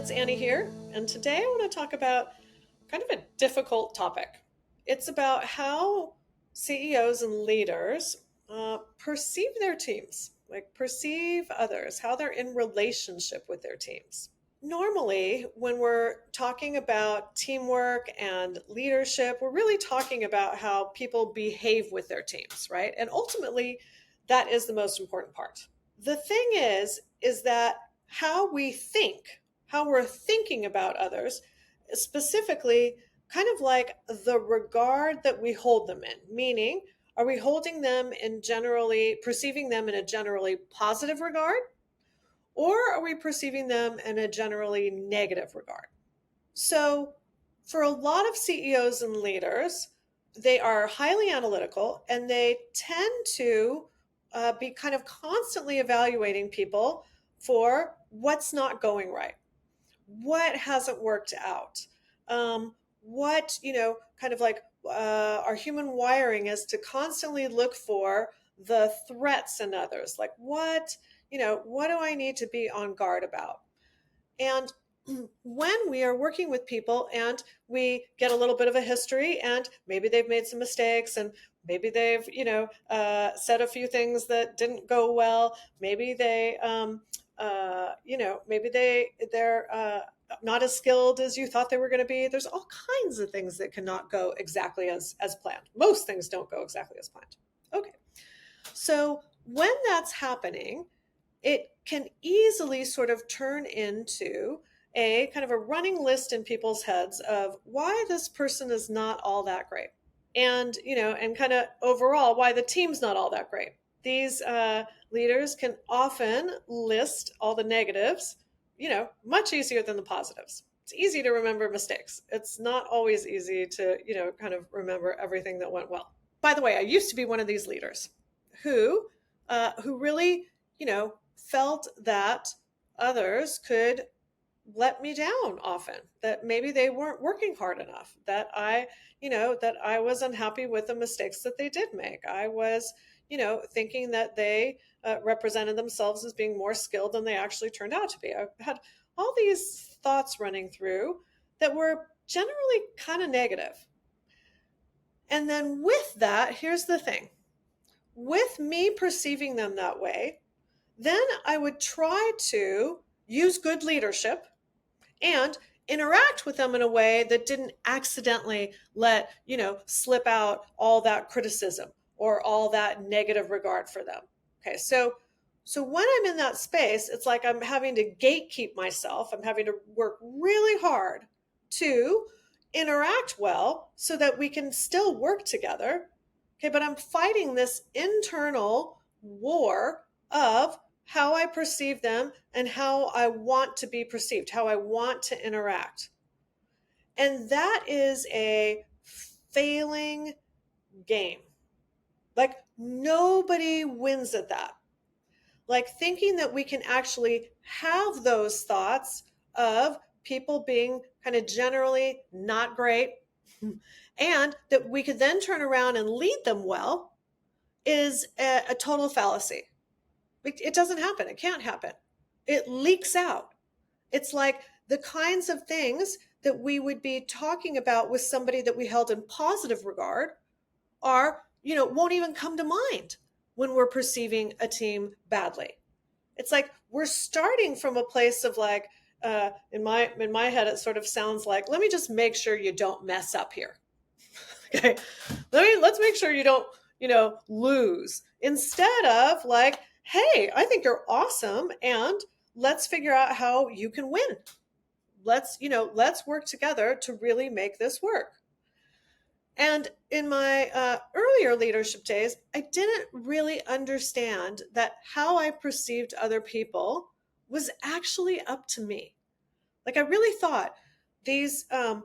it's Annie here, and today I want to talk about kind of a difficult topic. It's about how CEOs and leaders perceive their teams, like perceive others, how they're in relationship with their teams. Normally, when we're talking about teamwork and leadership, we're really talking about how people behave with their teams, right? And ultimately, that is the most important part. The thing is that how we think, how we're thinking about others, specifically kind of like the regard that we hold them in, meaning, are we holding them in generally, perceiving them in a generally positive regard? Or are we perceiving them in a generally negative regard? So, for a lot of CEOs and leaders, they are highly analytical and they tend to be kind of constantly evaluating people for what's not going right, what hasn't worked out, what, kind of like our human wiring is to constantly look for the threats in others. Like, what do I need to be on guard about? And when we are working with people and we get a little bit of a history and maybe they've made some mistakes and maybe they've, said a few things that didn't go well. Maybe they're not as skilled as you thought they were going to be. There's all kinds of things that cannot go exactly as planned. Most things don't go exactly as planned. Okay. So when that's happening, it can easily sort of turn into a kind of a running list in people's heads of why this person is not all that great. And, and kind of overall, why the team's not all that great. These leaders can often list all the negatives, much easier than the positives. It's easy to remember mistakes. It's not always easy to, kind of remember everything that went well. By the way, I used to be one of these leaders who really, felt that others could let me down often, that maybe they weren't working hard enough, that I was unhappy with the mistakes that they did make. I was, thinking that they represented themselves as being more skilled than they actually turned out to be. I had all these thoughts running through that were generally kind of negative. And then with that, here's the thing. With me perceiving them that way, then I would try to use good leadership and interact with them in a way that didn't accidentally let, slip out all that criticism or all that negative regard for them. Okay, so when I'm in that space, it's like I'm having to gatekeep myself. I'm having to work really hard to interact well so that we can still work together. Okay, but I'm fighting this internal war of how I perceive them and how I want to be perceived, how I want to interact. And that is a failing game. Like, nobody wins at that. Like, thinking that we can actually have those thoughts of people being kind of generally not great and that we could then turn around and lead them well is a total fallacy. It doesn't happen. It can't happen. It leaks out. It's like the kinds of things that we would be talking about with somebody that we held in positive regard won't even come to mind when we're perceiving a team badly. It's like we're starting from a place of like, in my head, it sort of sounds like, let me just make sure you don't mess up here. Okay. Let's make sure you don't, lose, instead of like, hey, I think you're awesome and let's figure out how you can win. Let's work together to really make this work. And in my earlier leadership days, I didn't really understand that how I perceived other people was actually up to me. Like, I really thought these, the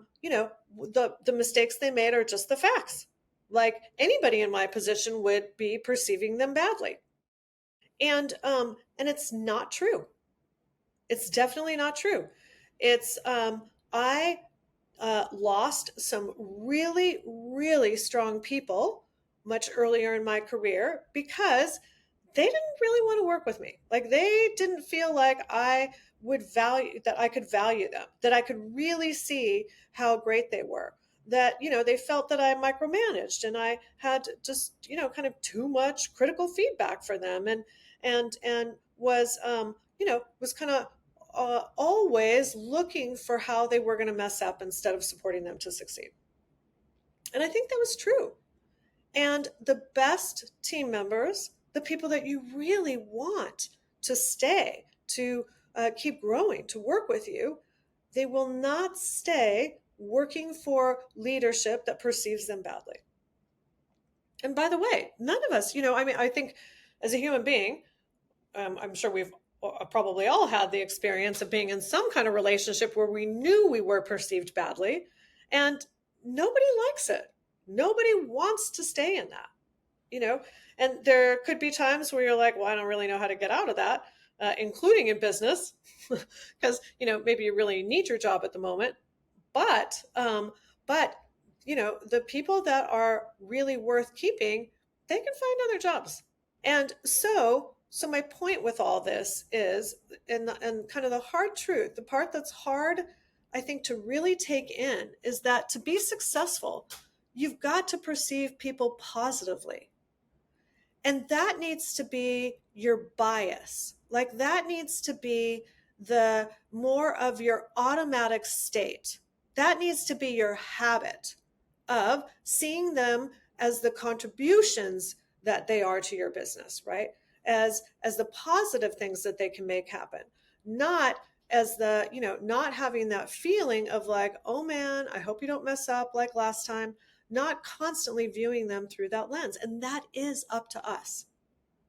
mistakes they made are just the facts. Like, anybody in my position would be perceiving them badly. And it's not true. It's definitely not true. It's I lost some really, really strong people much earlier in my career because they didn't really want to work with me. Like they didn't feel like I could value them, that I could really see how great they were. That, they felt that I micromanaged and I had just, kind of too much critical feedback for them, and was kind of always looking for how they were going to mess up instead of supporting them to succeed. And I think that was true. And the best team members, the people that you really want to stay, to keep growing, to work with you, they will not stay working for leadership that perceives them badly. And by the way, none of us, I think as a human being, I'm sure we've probably all had the experience of being in some kind of relationship where we knew we were perceived badly, and nobody likes it. Nobody wants to stay in that, you know, and there could be times where you're like, well, I don't really know how to get out of that, including in business, because, maybe you really need your job at the moment. But, the people that are really worth keeping, they can find other jobs. And so my point with all this is, and kind of the hard truth, the part that's hard, I think, to really take in is that to be successful, you've got to perceive people positively. And that needs to be your bias. Like that needs to be the more of your automatic state. That needs to be your habit of seeing them as the contributions that they are to your business, right? As the positive things that they can make happen, not as the, not having that feeling of like, oh man, I hope you don't mess up like last time, not constantly viewing them through that lens. And that is up to us.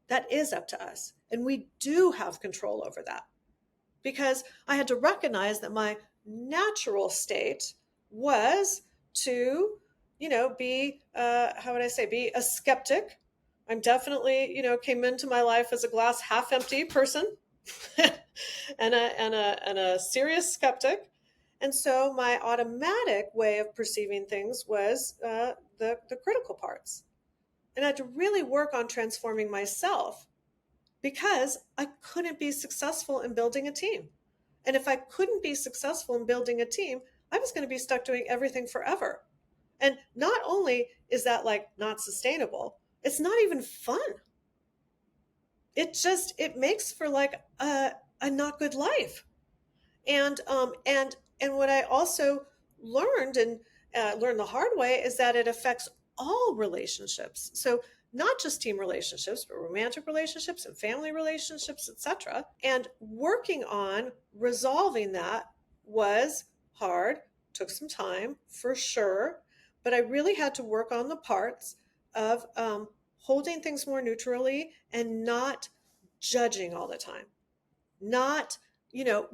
That is up to us. And we do have control over that, because I had to recognize that my natural state was to, be, how would I say, be a skeptic. I'm definitely, came into my life as a glass half empty person and a serious skeptic. And so my automatic way of perceiving things was the critical parts. And I had to really work on transforming myself, because I couldn't be successful in building a team. And if I couldn't be successful in building a team, I was going to be stuck doing everything forever. And not only is that like not sustainable, it's not even fun. It makes for like a not good life. And what I also learned, and learned the hard way, is that it affects all relationships. So not just team relationships, but romantic relationships and family relationships, etc. And working on resolving that was hard, took some time for sure, but I really had to work on the parts of holding things more neutrally and not judging all the time, not,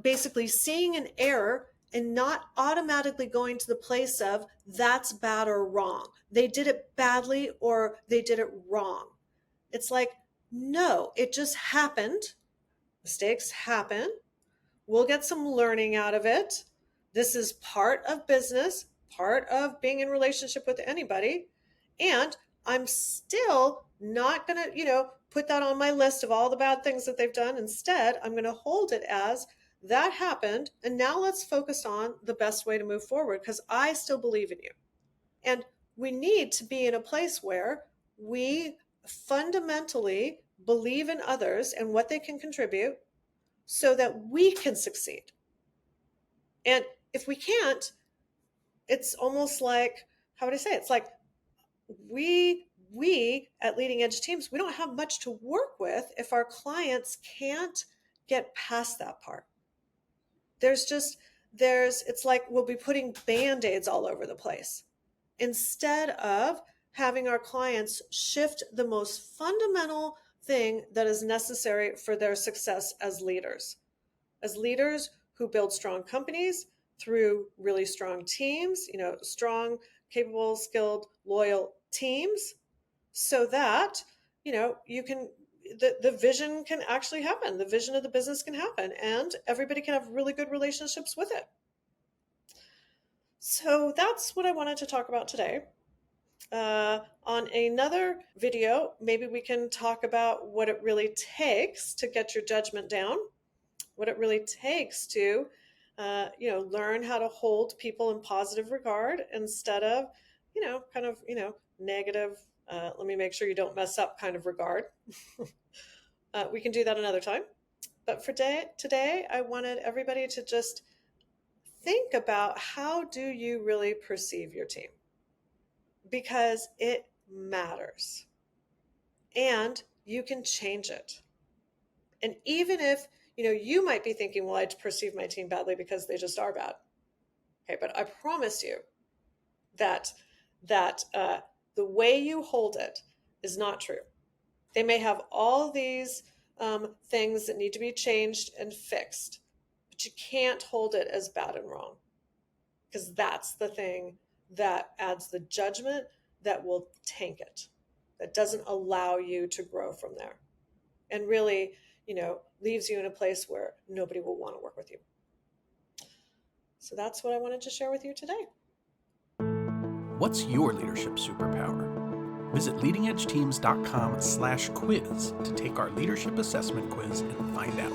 basically seeing an error and not automatically going to the place of that's bad or wrong. They did it badly or they did it wrong. It's like, no, it just happened. Mistakes happen. We'll get some learning out of it. This is part of business, part of being in relationship with anybody. And I'm still not going to, put that on my list of all the bad things that they've done. Instead, I'm going to hold it as that happened. And now let's focus on the best way to move forward, because I still believe in you. And we need to be in a place where we fundamentally believe in others and what they can contribute so that we can succeed. And if we can't, it's almost like, how would I say it? It's like we at leading edge teams, we don't have much to work with if our clients can't get past that part. It's like we'll be putting band-aids all over the place instead of having our clients shift the most fundamental thing that is necessary for their success as leaders who build strong companies through really strong teams, strong, capable, skilled, loyal teams, so that, you can, the vision can actually happen. The vision of the business can happen and everybody can have really good relationships with it. So that's what I wanted to talk about today. On another video, maybe we can talk about what it really takes to get your judgment down, what it really takes to, learn how to hold people in positive regard instead of, negative, let me make sure you don't mess up kind of regard. We can do that another time. But for today, I wanted everybody to just think about, how do you really perceive your team? Because it matters. And you can change it. And even if, you might be thinking, well, I perceive my team badly because they just are bad. Okay, but I promise you that the way you hold it is not true. They may have all these things that need to be changed and fixed, but you can't hold it as bad and wrong, because that's the thing that adds the judgment that will tank it, that doesn't allow you to grow from there, and really, leaves you in a place where nobody will want to work with you. So that's what I wanted to share with you today. What's your leadership superpower? Visit leadingedgeteams.com/quiz to take our leadership assessment quiz and find out.